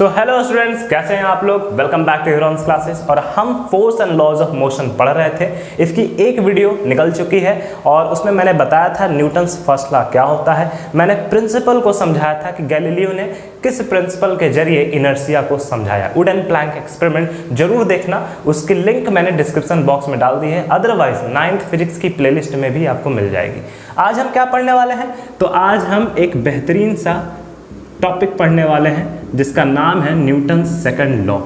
So hello students, कैसे हैं आप लोग। Welcome back to herons classes. और हम force and laws of motion पढ़ रहे थे। इसकी एक वीडियो निकल चुकी है और उसमें मैंने बताया था न्यूटन्स फर्स्ट लॉ क्या होता है। मैंने प्रिंसिपल को समझाया था कि गैलीलियो ने किस प्रिंसिपल के जरिए इनर्शिया को समझाया। वुड एंड प्लैंक एक्सपेरिमेंट जरूर देखना, उसकी लिंक मैंने डिस्क्रिप्शन बॉक्स में डाल दी है। अदरवाइज 9th फिजिक्स की प्लेलिस्ट में भी आपको मिल जाएगी। आज हम क्या पढ़ने वाले हैं, तो आज हम एक बेहतरीन सा टॉपिक पढ़ने वाले हैं जिसका नाम है न्यूटन्स सेकंड लॉ।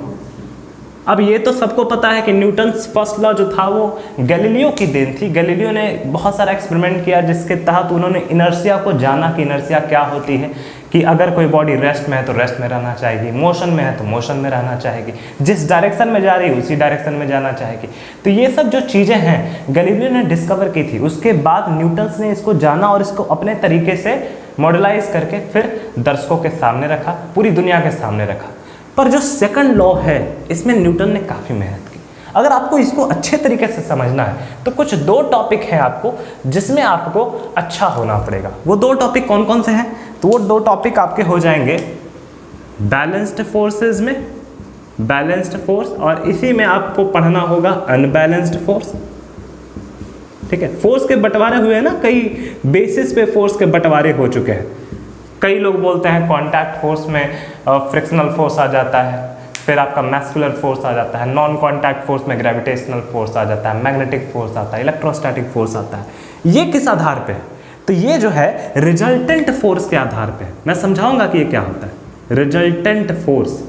अब ये तो सबको पता है कि न्यूटन्स फर्स्ट लॉ जो था वो गैलीलियो की देन थी। गैलीलियो ने बहुत सारा एक्सपेरिमेंट किया जिसके तहत उन्होंने इनर्शिया को जाना कि इनर्शिया क्या होती है, कि अगर कोई बॉडी रेस्ट में है तो रेस्ट में रहना चाहेगी, मोशन में है तो मोशन में रहना चाहेगी, जिस डायरेक्शन में जा रही है उसी डायरेक्शन में जाना चाहेगी। तो ये सब जो चीज़ें हैं गैलीलियो ने डिस्कवर की थी। उसके बाद न्यूटन्स ने इसको जाना और इसको अपने तरीके से मॉडलाइज करके फिर दर्शकों के सामने रखा, पूरी दुनिया के सामने रखा। पर जो सेकंड लॉ है इसमें न्यूटन ने काफ़ी मेहनत की। अगर आपको इसको अच्छे तरीके से समझना है तो कुछ दो टॉपिक हैं आपको जिसमें आपको अच्छा होना पड़ेगा। वो दो टॉपिक कौन कौन से हैं, तो वो दो टॉपिक आपके हो जाएंगे बैलेंस्ड फोर्सेस में बैलेंस्ड फोर्स, और इसी में आपको पढ़ना होगा अनबैलेंस्ड फोर्स। ठीक है, फोर्स के बंटवारे हुए हैं ना, कई बेसिस पे फोर्स के बंटवारे हो चुके हैं। कई लोग बोलते हैं कांटेक्ट फोर्स में फ्रिक्शनल फोर्स आ जाता है, फिर आपका मैस्कुलर फोर्स आ जाता है, नॉन कांटेक्ट फोर्स में ग्रेविटेशनल फोर्स आ जाता है, मैग्नेटिक फोर्स आता है, इलेक्ट्रोस्टैटिक फोर्स आता है। ये किस आधार पे है, तो ये जो है रिजल्टेंट फोर्स के आधार पे है। मैं समझाऊंगा कि ये क्या होता है रिजल्टेंट फोर्स।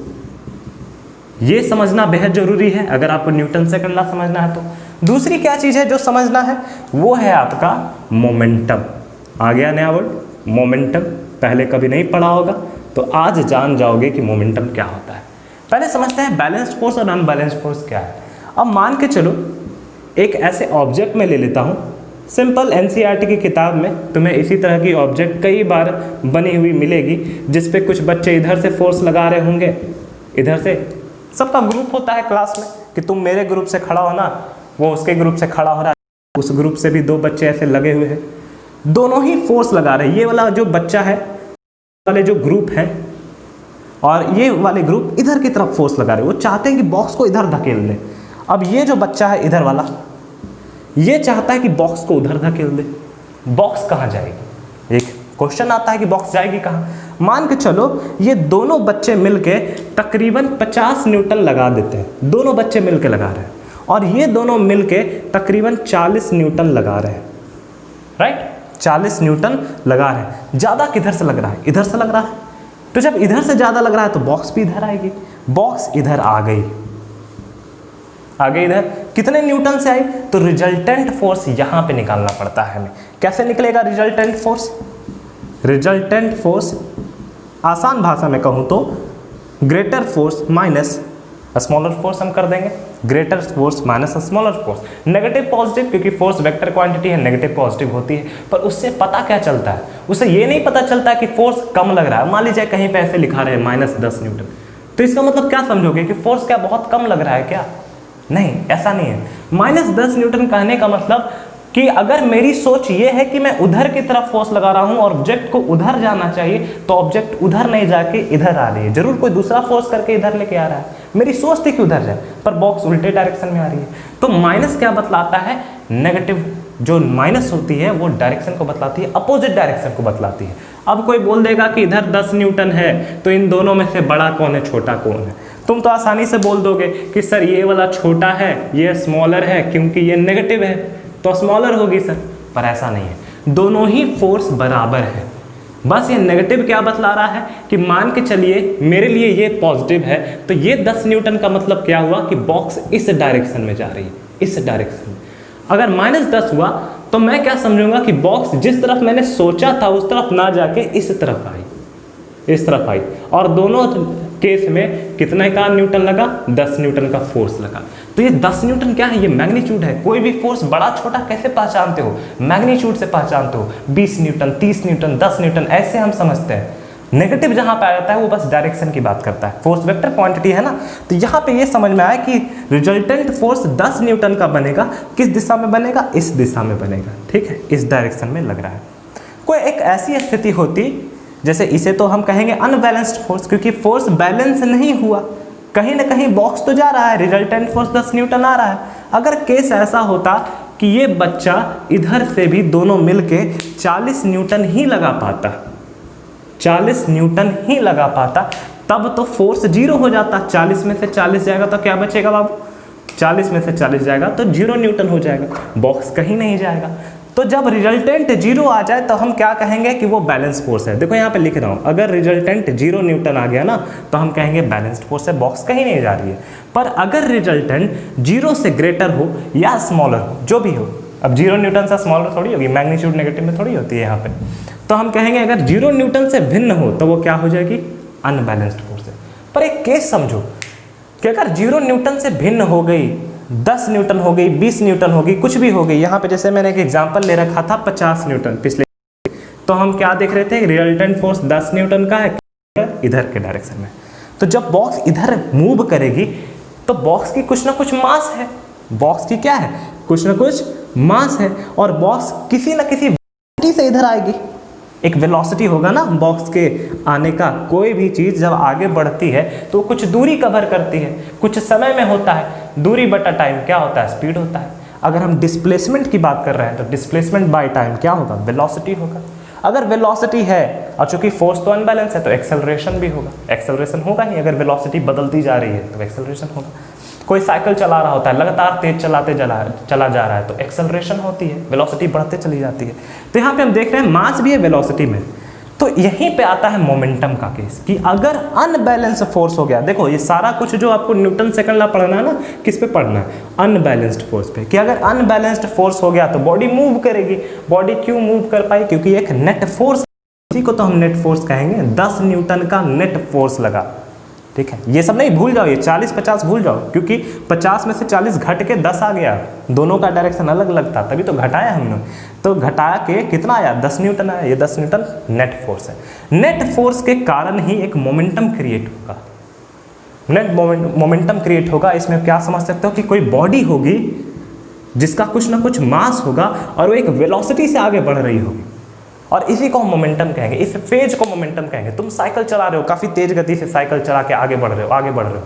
ये समझना बेहद जरूरी है अगर आपको न्यूटन सेकंड लॉ समझना है तो। दूसरी क्या चीज़ है जो समझना है, वो है आपका मोमेंटम। आ गया नया वर्ड मोमेंटम, पहले कभी नहीं पढ़ा होगा तो आज जान जाओगे कि मोमेंटम क्या होता है। पहले समझते हैं बैलेंस्ड फोर्स और अनबैलेंस्ड फोर्स क्या है। अब मान के चलो एक ऐसे ऑब्जेक्ट में ले लेता हूँ, सिंपल एनसीईआरटी की किताब में तुम्हें इसी तरह की ऑब्जेक्ट कई बार बनी हुई मिलेगी जिस पे कुछ बच्चे इधर से फोर्स लगा रहे होंगे, इधर से। सबका ग्रुप होता है क्लास में कि तुम मेरे ग्रुप से खड़ा हो ना, वो उसके ग्रुप से खड़ा हो रहा है, उस ग्रुप से भी दो बच्चे ऐसे लगे हुए हैं, दोनों ही फोर्स लगा रहे हैं। ये वाला जो बच्चा है वाले जो ग्रुप है और ये वाले ग्रुप इधर की तरफ फोर्स लगा रहे हैं, वो चाहते हैं कि बॉक्स को इधर धकेल दे। अब ये जो बच्चा है इधर वाला, ये चाहता है कि बॉक्स को उधर धकेल दे। बॉक्स कहाँ जाएगी, एक क्वेश्चन आता है कि बॉक्स जाएगी कहाँ। मान के चलो ये दोनों बच्चे मिलके तकरीबन 50 न्यूटन लगा देते हैं, दोनों बच्चे मिलके लगा रहे हैं, और ये दोनों मिलके तकरीबन 40 न्यूटन लगा रहे हैं। राइट, 40 न्यूटन लगा रहे हैं। ज़्यादा किधर से लग रहा है, इधर से लग रहा है। तो जब इधर से ज़्यादा लग रहा है तो बॉक्स भी इधर आएगी। बॉक्स इधर आ गई, आगे इधर कितने न्यूटन से आई, तो रिजल्टेंट फोर्स यहाँ पे निकालना पड़ता है हमें। कैसे निकलेगा रिजल्टेंट फोर्स, रिजल्टेंट फोर्स आसान भाषा में कहूँ तो greater force minus smaller force हम कर देंगे। Greater force minus smaller force, negative positive, क्योंकि फोर्स वेक्टर क्वांटिटी है, नेगेटिव पॉजिटिव होती है। पर उससे पता क्या चलता है, उससे ये नहीं पता चलता कि फोर्स कम लग रहा है। मान लीजिए कहीं पे ऐसे लिखा रहे -10 न्यूटन, तो इसका मतलब क्या समझोगे कि फोर्स क्या बहुत कम लग रहा है क्या? नहीं, ऐसा नहीं है। -10 न्यूटन कहने का मतलब कि अगर मेरी सोच ये है कि मैं उधर की तरफ फोर्स लगा रहा हूं और ऑब्जेक्ट को उधर जाना चाहिए, तो ऑब्जेक्ट उधर नहीं जाके इधर आ रही है। जरूर कोई दूसरा फोर्स करके इधर लेके आ रहा है, मेरी सोच थी कि उधर जाए, पर बॉक्स उल्टे डायरेक्शन में आ रही है। तो माइनस क्या बतलाता है, नेगेटिव जो माइनस होती है वो डायरेक्शन को बतलाती है, अपोजिट डायरेक्शन को बतलाती है। अब कोई बोल देगा कि इधर 10 न्यूटन है तो इन दोनों में से बड़ा कौन है, छोटा कौन है? तुम तो आसानी से बोल दोगे कि सर ये वाला छोटा है, ये स्मॉलर है, क्योंकि ये नेगेटिव है तो स्मॉलर होगी सर। पर ऐसा नहीं है, दोनों ही फोर्स बराबर है। बस ये नेगेटिव क्या बतला रहा है कि मान के चलिए मेरे लिए ये पॉजिटिव है, तो ये 10 न्यूटन का मतलब क्या हुआ कि बॉक्स इस डायरेक्शन में जा रही है, इस डायरेक्शन में। अगर -10 हुआ तो मैं क्या समझूंगा कि बॉक्स जिस तरफ मैंने सोचा था उस तरफ ना जाके इस तरफ आई, इस तरफ आई। और दोनों केस में कितने का न्यूटन लगा, 10 न्यूटन का फोर्स लगा। तो ये 10 न्यूटन क्या है, ये मैग्नीट्यूड है। कोई भी फोर्स बड़ा छोटा कैसे पहचानते हो, मैग्नीट्यूड से पहचानते हो। 20 न्यूटन, 30 न्यूटन, 10 न्यूटन ऐसे हम समझते हैं। नेगेटिव जहां पे आ जाता है वो बस डायरेक्शन की बात करता है, फोर्स वेक्टर क्वांटिटी है ना। तो यहाँ पे ये समझ में आया कि रिजल्टेंट फोर्स 10 न्यूटन का बनेगा, किस दिशा में बनेगा, इस दिशा में बनेगा। ठीक है, इस डायरेक्शन में लग रहा है। कोई एक ऐसी स्थिति होती जैसे इसे तो हम कहेंगे अनबैलेंस्ड फोर्स, क्योंकि फोर्स बैलेंस नहीं हुआ, कहीं ना कहीं बॉक्स तो जा रहा है, रिजल्टेंट फोर्स 10 न्यूटन आ रहा है। अगर केस ऐसा होता कि ये बच्चा इधर से भी दोनों मिलके 40 न्यूटन ही लगा पाता, 40 न्यूटन ही लगा पाता, तब तो फोर्स 0 हो जाता। 40 में से 40 जाएगा तो क्या बचेगा बाबू, 40 में से 40 जाएगा तो 0 न्यूटन हो जाएगा, बॉक्स कहीं नहीं जाएगा। तो जब रिजल्टेंट 0 आ जाए तो हम क्या कहेंगे कि वो बैलेंस फोर्स है। देखो यहाँ पे लिख रहा हूँ, अगर रिजल्टेंट 0 न्यूटन आ गया ना तो हम कहेंगे बैलेंस्ड फोर्स है, बॉक्स कहीं नहीं जा रही है। पर अगर रिजल्टेंट 0 से ग्रेटर हो या स्मॉलर हो, जो भी हो, अब 0 न्यूटन से स्मॉलर थोड़ी होगी, मैग्नीट्यूड नेगेटिव में थोड़ी होती है यहाँ पे, तो हम कहेंगे अगर 0 न्यूटन से भिन्न हो तो वो क्या हो जाएगी, अनबैलेंस्ड फोर्स है। पर एक केस समझो कि अगर 0 न्यूटन से भिन्न हो गई, 10 न्यूटन हो गई, 20 न्यूटन हो गई, कुछ भी हो गई, यहाँ पे जैसे मैंने एक एग्जांपल ले रखा था 50 न्यूटन पिछले, तो हम क्या देख रहे थे, रिजल्टेंट फोर्स 10 न्यूटन का है इधर के डायरेक्शन में। तो जब बॉक्स इधर मूव करेगी तो बॉक्स की कुछ ना कुछ मास है, बॉक्स की क्या है, कुछ ना कुछ मास है, और बॉक्स किसी ना किसी वेलोसिटी से इधर आएगी। एक वेलोसिटी होगा ना बॉक्स के आने का, कोई भी चीज़ जब आगे बढ़ती है तो कुछ दूरी कवर करती है, कुछ समय में होता है, दूरी बटा टाइम क्या होता है, स्पीड होता है। अगर हम डिस्प्लेसमेंट की बात कर रहे हैं तो डिस्प्लेसमेंट बाय टाइम क्या होगा, वेलोसिटी होगा। अगर वेलोसिटी है और चूंकि फोर्स तो अनबैलेंस है तो एक्सेलरेशन भी होगा, एक्सेलरेशन होगा ही, अगर वेलोसिटी बदलती जा रही है तो एक्सेलरेशन होगा। कोई साइकिल चला रहा होता है, लगातार तेज चलाते चला जा रहा है तो एक्सेलरेशन होती है, वेलोसिटी बढ़ते चली जाती है। तो यहाँ पे हम देख रहे हैं मास भी है वेलोसिटी में। तो यहीं पे आता है मोमेंटम का केस कि अगर अनबैलेंस फोर्स हो गया, देखो ये सारा कुछ जो आपको न्यूटन सेकंड लॉ पढ़ना है ना, किस पे पढ़ना है, अनबैलेंस्ड फोर्स पे, कि अगर अनबैलेंस्ड फोर्स हो गया तो बॉडी मूव करेगी। बॉडी क्यों मूव कर पाई, क्योंकि एक नेट फोर्स, इसी को तो हम नेट फोर्स कहेंगे, 10 न्यूटन का नेट फोर्स लगा। ठीक है, ये सब नहीं भूल जाओ, ये 40-50 भूल जाओ, क्योंकि 50 में से 40 घट के 10 आ गया, दोनों का डायरेक्शन अलग अलग था, तभी तो घटाया हमने। तो घटा के कितना आया, 10 न्यूटन आया, ये 10 न्यूटन नेट फोर्स है। नेट फोर्स के कारण ही एक मोमेंटम क्रिएट होगा, नेट मोमेंटम क्रिएट होगा। इसमें क्या समझ सकते हो कि कोई बॉडी होगी जिसका कुछ ना कुछ मास होगा और वो एक वेलोसिटी से आगे बढ़ रही होगी, और इसी को हम मोमेंटम कहेंगे, इस फेज को मोमेंटम कहेंगे। तुम साइकिल चला रहे हो, काफ़ी तेज गति से साइकिल चला के आगे बढ़ रहे हो,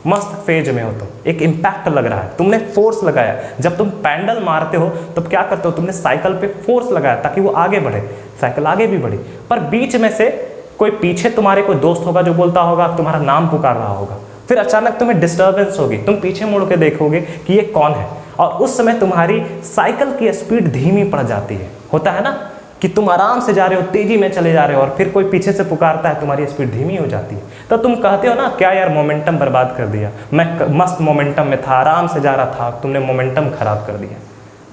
मस्त फेज में हो तुम, एक इम्पैक्ट लग रहा है, तुमने फोर्स लगाया। जब तुम पैडल मारते हो तब क्या करते हो, तुमने साइकिल पे फोर्स लगाया ताकि वो आगे बढ़े, साइकिल आगे भी बढ़े। पर बीच में से कोई पीछे तुम्हारे कोई दोस्त होगा जो बोलता होगा, तुम्हारा नाम पुकार रहा होगा, फिर अचानक तुम्हें डिस्टर्बेंस होगी, तुम पीछे मुड़ के देखोगे कि ये कौन है, और उस समय तुम्हारी साइकिल की स्पीड धीमी पड़ जाती है। होता है ना कि तुम आराम से जा रहे हो, तेजी में चले जा रहे हो, और फिर कोई पीछे से पुकारता है, तुम्हारी स्पीड धीमी हो जाती है। तो तुम कहते हो ना, क्या यार मोमेंटम बर्बाद कर दिया, मैं मस्त मोमेंटम में था, आराम से जा रहा था, तुमने मोमेंटम खराब कर दिया।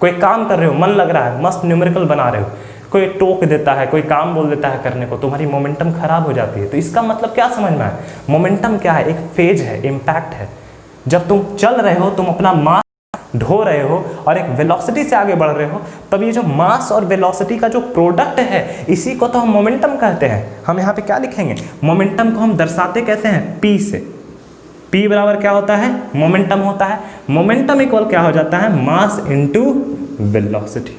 कोई काम कर रहे हो, मन लग रहा है, मस्त न्यूमेरिकल बना रहे हो, कोई टोक देता है, कोई काम बोल देता है करने को, तुम्हारी मोमेंटम खराब हो जाती है। तो इसका मतलब क्या समझ में आया, मोमेंटम क्या है, एक फेज है, इम्पैक्ट है। जब तुम चल रहे हो, तुम अपना मास ढो रहे हो और एक वेलोसिटी से आगे बढ़ रहे हो, तब ये जो मास और वेलोसिटी का जो प्रोडक्ट है, इसी को तो हम मोमेंटम कहते हैं। हम यहाँ पे क्या लिखेंगे, मोमेंटम को हम दर्शाते कैसे हैं, P से। P बराबर क्या होता है, मोमेंटम होता है। मोमेंटम इक्वल क्या हो जाता है, मास इनटू वेलोसिटी।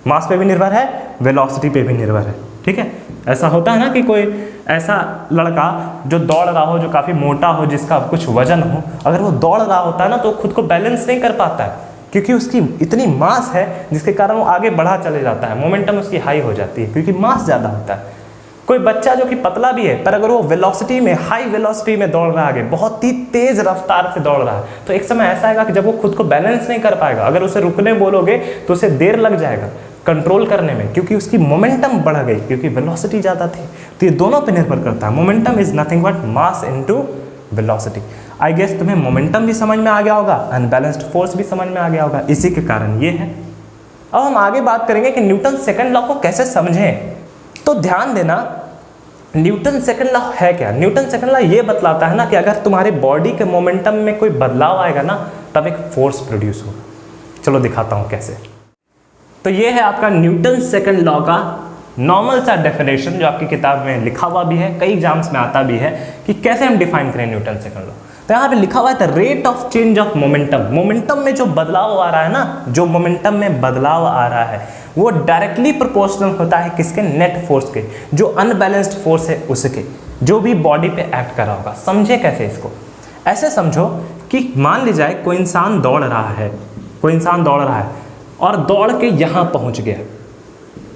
मास पे भी निर्भर है, वेलोसिटी पे भी निर्भर है। ठीक है, ऐसा होता है ना कि कोई ऐसा लड़का जो दौड़ रहा हो, जो काफ़ी मोटा हो, जिसका कुछ वजन हो, अगर वो दौड़ रहा होता है ना तो खुद को बैलेंस नहीं कर पाता है, क्योंकि उसकी इतनी मास है जिसके कारण वो आगे बढ़ा चले जाता है, मोमेंटम उसकी हाई हो जाती है क्योंकि मास ज़्यादा होता है। कोई बच्चा जो कि पतला भी है, पर अगर वो वेलोसिटी में, हाई वेलोसिटी में दौड़ रहा है, आगे बहुत ही तेज रफ्तार से दौड़ रहा है, तो एक समय ऐसा आएगा कि जब वो खुद को बैलेंस नहीं कर पाएगा, अगर उसे रुकने बोलोगे तो उसे देर लग जाएगा कंट्रोल करने में, क्योंकि उसकी मोमेंटम बढ़ गई, क्योंकि वेलोसिटी ज़्यादा थी। तो ये दोनों पे निर्भर करता है, momentum is nothing but mass into velocity. I guess तुम्हें मोमेंटम भी समझ में आ गया होगा, अनबैलेंस्ड फोर्स भी समझ में आ गया होगा, इसी के कारण ये है। अब हम आगे बात करेंगे कि न्यूटन सेकंड लॉ को कैसे समझें। तो ध्यान देना, न्यूटन सेकंड लॉ है क्या। न्यूटन सेकंड लॉ ये बतलाता है ना कि अगर तुम्हारे बॉडी के मोमेंटम में कोई बदलाव आएगा ना, तब एक फोर्स प्रोड्यूस होगा। चलो दिखाता हूँ कैसे। तो ये है आपका न्यूटन सेकंड लॉ का नॉर्मल सा डेफिनेशन, जो आपकी किताब में लिखा हुआ भी है, कई एग्जाम्स में आता भी है कि कैसे हम डिफाइन करें न्यूटन सेकंड लॉ। तो यहाँ पे लिखा हुआ है the rate of change of momentum. Momentum में जो बदलाव आ रहा है ना, जो मोमेंटम में बदलाव आ रहा है वो डायरेक्टली प्रोपोर्शनल होता है किसके? नेट फोर्स के, जो अनबैलेंस्ड फोर्स है उसके, जो भी बॉडी पे एक्ट कर रहा होगा। समझे कैसे इसको? ऐसे समझो कि मान ली जाए कोई इंसान दौड़ रहा है, कोई इंसान दौड़ रहा है और दौड़ के यहाँ पहुँच गया,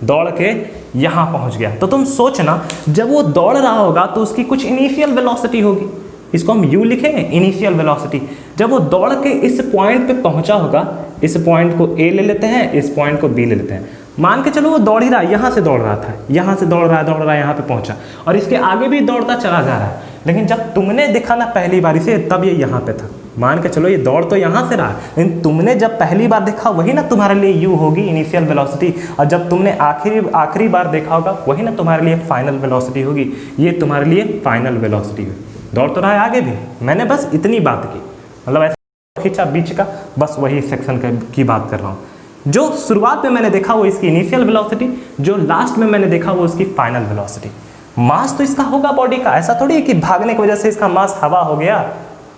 दौड़ के यहाँ पहुँच गया। तो तुम सोचना जब वो दौड़ रहा होगा तो उसकी कुछ इनिशियल वेलोसिटी होगी, इसको हम u लिखेंगे, इनिशियल वेलोसिटी। जब वो दौड़ के इस पॉइंट पे पहुँचा होगा, इस पॉइंट को a ले लेते हैं, इस पॉइंट को b ले लेते हैं। मान के चलो वो दौड़ ही रहा है, यहाँ से दौड़ रहा था, यहाँ से दौड़ रहा है, यहाँ पे पहुँचा और इसके आगे भी दौड़ता चला जा रहा है। लेकिन जब तुमने देखा ना पहली बार इसे, तब ये यहाँ पे था। मान के चलो ये दौड़ तो यहाँ से रहा है, लेकिन तुमने जब पहली बार देखा वही ना तुम्हारे लिए u होगी, इनिशियल वेलोसिटी। और जब तुमने आखिरी बार देखा होगा वही ना तुम्हारे लिए फाइनल वेलोसिटी होगी। ये तुम्हारे लिए फाइनल वेलोसिटी होगी। दौड़ तो रहा है आगे भी, मैंने बस इतनी बात की, मतलब ऐसा खींचा बीच का, बस वही सेक्शन की बात कर रहा हूँ। जो शुरुआत में मैंने देखा वो इसकी इनिशियल वेलोसिटी, जो लास्ट में मैंने देखा वो इसकी फाइनल वेलोसिटी। मास तो इसका होगा बॉडी का, ऐसा थोड़ी है कि भागने की वजह से इसका मास हवा हो गया।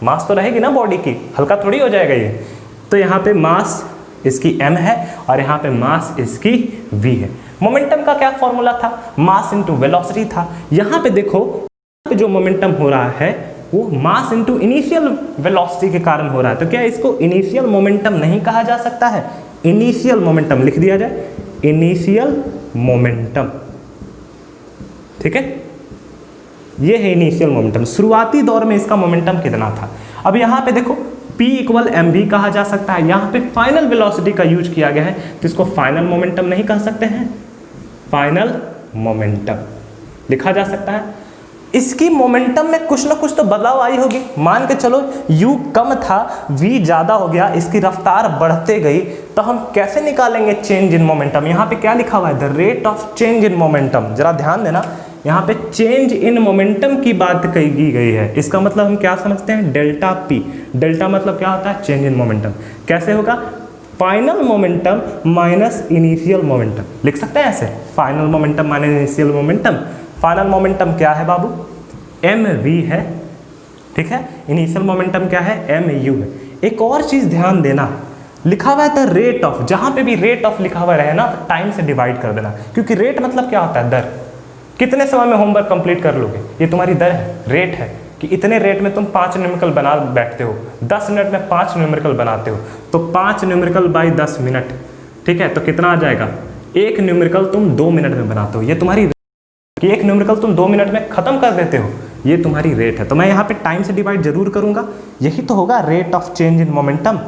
मास तो रहेगी ना बॉडी की, हल्का थोड़ी हो जाएगा ये। तो यहाँ पे मास इसकी m है और यहाँ पे मास इसकी v है। मोमेंटम का क्या फॉर्मूला था? मास इनटू वेलोसिटी था। यहाँ पे देखो जो मोमेंटम हो रहा है वो मास इनटू इनिशियल वेलोसिटी के कारण हो रहा है। तो क्या इसको इनिशियल मोमेंटम नहीं कहा जा सकता है? इनिशियल मोमेंटम लिख दिया जाए, इनिशियल मोमेंटम, ठीक है। ये है इनिशियल मोमेंटम, शुरुआती दौर में इसका मोमेंटम कितना था। अब यहाँ पे देखो P इक्वल एम भी कहा जा सकता है। यहाँ पे फाइनल वेलोसिटी का यूज किया गया है तो इसको फाइनल मोमेंटम नहीं कह सकते हैं, फाइनल मोमेंटम लिखा जा सकता है। इसकी मोमेंटम में कुछ ना कुछ तो बदलाव आई होगी। मान के चलो u कम था, v ज़्यादा हो गया, इसकी रफ्तार बढ़ते गई, तो हम कैसे निकालेंगे चेंज इन मोमेंटम? यहाँ पे क्या लिखा हुआ है? The rate of change in momentum. जरा ध्यान देना, यहाँ पे चेंज इन मोमेंटम की बात की गई है। इसका मतलब हम क्या समझते हैं? Delta p। डेल्टा मतलब क्या होता है? Change in momentum. कैसे होगा? Final momentum minus initial momentum लिख सकते हैं ऐसे, final momentum minus initial momentum. Final momentum क्या है बाबू? mv है, ठीक है। इनिशियल मोमेंटम क्या है? mu है। एक और चीज़ ध्यान देना, लिखा हुआ है द रेट ऑफ, जहाँ पे भी रेट ऑफ लिखा हुआ रहे ना तो टाइम से डिवाइड कर देना, क्योंकि रेट मतलब क्या होता है? दर। कितने समय में होमवर्क कंप्लीट कर लोगे, ये तुम्हारी दर है, रेट है कि इतने रेट में तुम 5 न्यूमेरिकल बना बैठते हो, 10 मिनट में 5 न्यूमेरिकल बनाते हो, तो 5 न्यूमेरिकल बाई 10 मिनट, ठीक है। तो कितना आ जाएगा? 1 न्यूमेरिकल तुम 2 मिनट में बनाते हो, ये तुम्हारी कि 1 न्यूमेरिकल तुम 2 मिनट में खत्म कर देते हो, ये तुम्हारी रेट है। तो मैं यहाँ पे टाइम से डिवाइड जरूर करूँगा, यही तो होगा rate of change in momentum.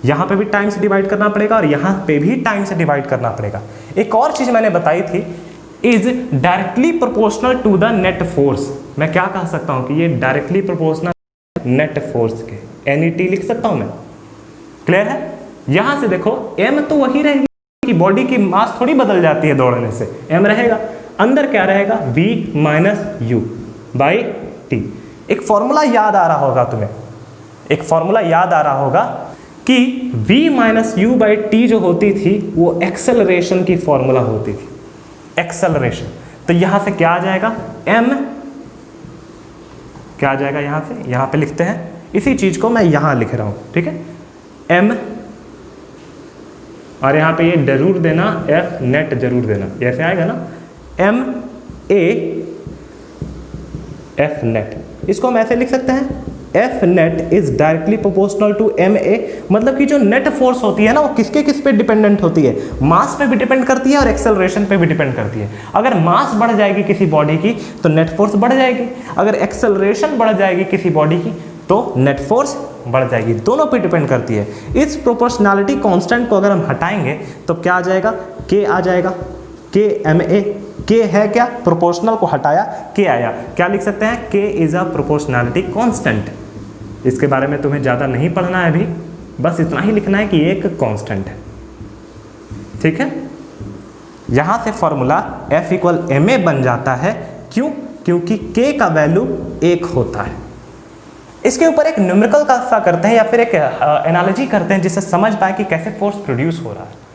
यहाँ पे भी टाइम से डिवाइड करना पड़ेगा और यहाँ पे भी टाइम से डिवाइड करना पड़ेगा। एक और चीज़ मैंने बताई थी, is directly proportional to the net force. मैं क्या कह सकता हूँ कि ये डायरेक्टली प्रोपोर्शनल नेट फोर्स के, NET लिख सकता हूँ मैं। क्लियर है? यहाँ से देखो m तो वही रहेगी कि बॉडी की मास थोड़ी बदल जाती है दौड़ने से, m रहेगा। अंदर क्या रहेगा? v minus u by T. एक फॉर्मूला याद आ रहा होगा तुम्हें, एक फॉर्मूला याद आ रहा होगा कि v minus you by T जो होती थी वो एक्सेलरेशन की फॉर्मूला होती थी, एक्सेलरेशन। तो यहां से क्या आ जाएगा? m क्या आ जाएगा? यहां से यहां पे लिखते हैं, इसी चीज को मैं यहां लिख रहा हूं, ठीक है। m और यहां पे ये जरूर देना, f नेट जरूर देना, ऐसे आएगा ना, m a f नेट। इसको हम ऐसे लिख सकते हैं, F net is directly proportional to ma। मतलब कि जो नेट फोर्स होती है ना वो किस पे डिपेंडेंट होती है? मास पे भी डिपेंड करती है और एक्सेलरेशन पे भी डिपेंड करती है। अगर मास बढ़ जाएगी किसी बॉडी की तो नेट फोर्स बढ़ जाएगी, अगर एक्सेलरेशन बढ़ जाएगी किसी बॉडी की तो नेट फोर्स बढ़ जाएगी, दोनों पे डिपेंड करती है। इस प्रोपोर्शनैलिटी कांस्टेंट को अगर हम हटाएंगे तो क्या आ जाएगा? K आ जाएगा, K ma। K है क्या? प्रोपोर्शनल को हटाया K आया, क्या लिख सकते हैं? K is a proportionality constant. इसके बारे में तुम्हें ज़्यादा नहीं पढ़ना है अभी, बस इतना ही लिखना है कि एक कांस्टेंट है, ठीक है। यहाँ से फॉर्मूला F इक्वल ma बन जाता है, क्यों? क्योंकि K का वैल्यू 1 होता है। इसके ऊपर एक न्यूमेरिकल का करते हैं या फिर एक एनालॉजी करते हैं जिससे समझ पाए कि कैसे फोर्स प्रोड्यूस हो रहा है।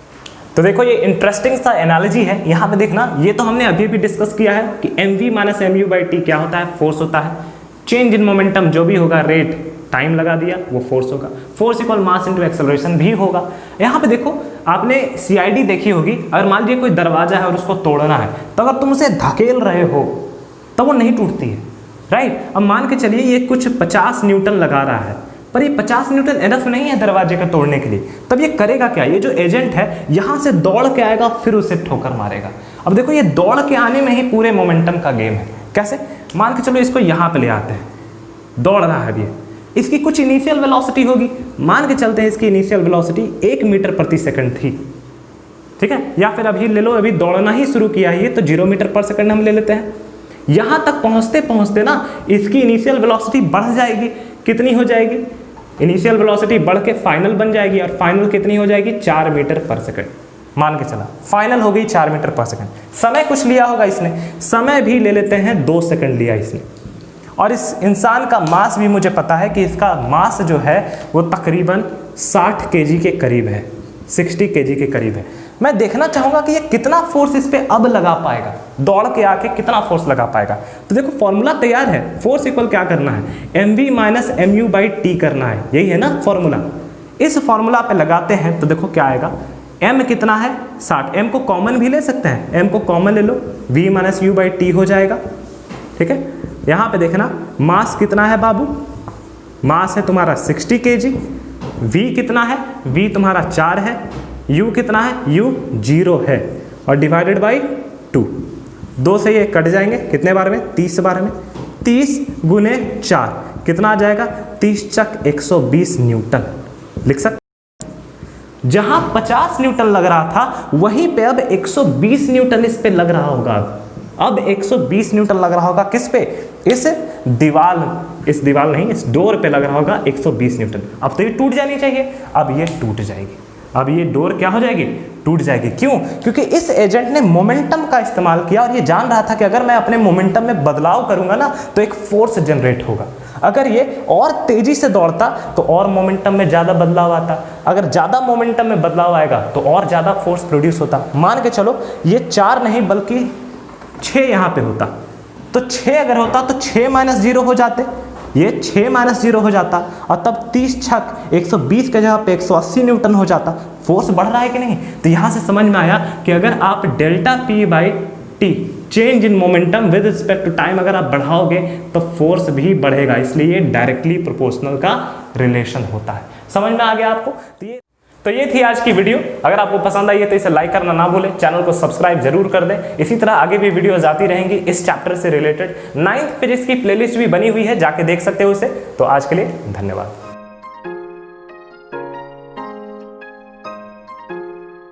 तो देखो ये इंटरेस्टिंग सा एनालॉजी है, यहाँ पे देखना, ये तो हमने अभी भी डिस्कस किया है कि mv minus mu by T क्या होता है? फोर्स होता है। चेंज इन मोमेंटम जो भी होगा रेट, टाइम लगा दिया, वो फोर्स होगा। Force equal mass into acceleration भी होगा। यहाँ पे देखो, आपने CID देखी होगी, अगर मान लीजिए कोई दरवाजा है और उसको तोड़ना है, तो अगर तुम उसे धकेल रहे हो तो वो नहीं टूटती है, राइट। अब मान के चलिए ये कुछ 50 न्यूटन लगा रहा है, पर ये 50 न्यूटन एनफ नहीं है दरवाजे को तोड़ने के लिए। तब ये करेगा क्या, ये जो एजेंट है यहाँ से दौड़ के आएगा, फिर उसे ठोकर मारेगा। अब देखो, ये दौड़ के आने में ही पूरे मोमेंटम का गेम है। कैसे, मान के चलो इसको यहाँ पे ले आते हैं, दौड़ रहा है अभी, इसकी कुछ इनिशियल वेलोसिटी होगी, मान के चलते हैं इसकी इनिशियल वेलोसिटी 1 मीटर प्रति सेकंड थी, ठीक है। या फिर अभी ले लो, अभी दौड़ना ही शुरू किया है ये, तो 0 मीटर पर सेकंड हम ले लेते हैं। यहाँ तक पहुँचते पहुँचते ना इसकी इनिशियल वेलोसिटी बढ़ जाएगी। कितनी हो जाएगी, इनिशियल वेलोसिटी बढ़ के फाइनल बन जाएगी, और फाइनल कितनी हो जाएगी, 4 मीटर पर सेकंड। मान के चला फाइनल हो गई 4 मीटर पर सेकंड। समय कुछ लिया होगा इसने, समय भी ले लेते हैं 2 सेकंड लिया इसने। और इस इंसान का मास भी मुझे पता है कि इसका मास जो है वो तकरीबन 60 kg के करीब है, 60 kg के करीब है। मैं देखना चाहूँगा कि ये कितना फोर्स इस पर अब लगा पाएगा, दौड़ के आके कितना फोर्स लगा पाएगा। तो देखो फॉर्मूला तैयार है, फोर्स इक्वल क्या करना है, mv माइनस mu/t करना है, यही है ना फॉर्मूला। इस फॉर्मूला पे लगाते हैं तो देखो क्या आएगा, m कितना है 60, m को कॉमन भी ले सकते हैं, m को कॉमन ले लो, v माइनस u/t हो जाएगा, ठीक है। यहाँ पे देखना मास कितना है बाबू, मास है तुम्हारा 60 kg, v कितना है, v तुम्हारा 4 है, u कितना है, u 0 है, और डिवाइडेड बाई 2, 2 से ये कट जाएंगे कितने बार में, 30 बार में, 30 गुने 4 कितना आ जाएगा, 30 चक 120 न्यूटन लिख सकते। जहां 50 न्यूटन लग रहा था वहीं पे अब 120 न्यूटन इस पे लग रहा होगा। अब 120 न्यूटन लग रहा होगा किस पे, इस दीवार नहीं, इस डोर पे लग रहा होगा 120 न्यूटन। अब तो ये टूट जानी चाहिए, अब ये टूट जाएगी, अब ये डोर क्या हो जाएगी, टूट जाएगी। क्यों, क्योंकि इस एजेंट ने मोमेंटम का इस्तेमाल किया और ये जान रहा था कि अगर मैं अपने मोमेंटम में बदलाव करूंगा ना तो एक फोर्स जनरेट होगा। अगर ये और तेजी से दौड़ता तो और मोमेंटम में ज़्यादा बदलाव आता, अगर ज़्यादा मोमेंटम में बदलाव आएगा तो और ज़्यादा फोर्स प्रोड्यूस होता। मान के चलो ये 4 नहीं बल्कि 6 यहाँ पे होता, तो 6 अगर होता तो 6 माइनस 0 हो जाते, ये 6 माइनस 0 हो जाता, और तब 30 छक 120 के जगह पे 180 न्यूटन हो जाता। फोर्स बढ़ रहा है कि नहीं। तो यहाँ से समझ में आया कि अगर आप delta p/t change in momentum with respect to time अगर आप बढ़ाओगे तो फोर्स भी बढ़ेगा, इसलिए डायरेक्टली प्रोपोर्शनल का रिलेशन होता है। समझ में आ गया आपको। तो ये थी आज की वीडियो। अगर आपको पसंद आई है तो इसे लाइक करना ना भूलें, चैनल को सब्सक्राइब जरूर कर दें। इसी तरह आगे भी वीडियोज आती रहेंगी इस चैप्टर से रिलेटेड। 9th फिजिक्स की प्लेलिस्ट भी बनी हुई है, जाके देख सकते हो उसे। तो आज के लिए धन्यवाद।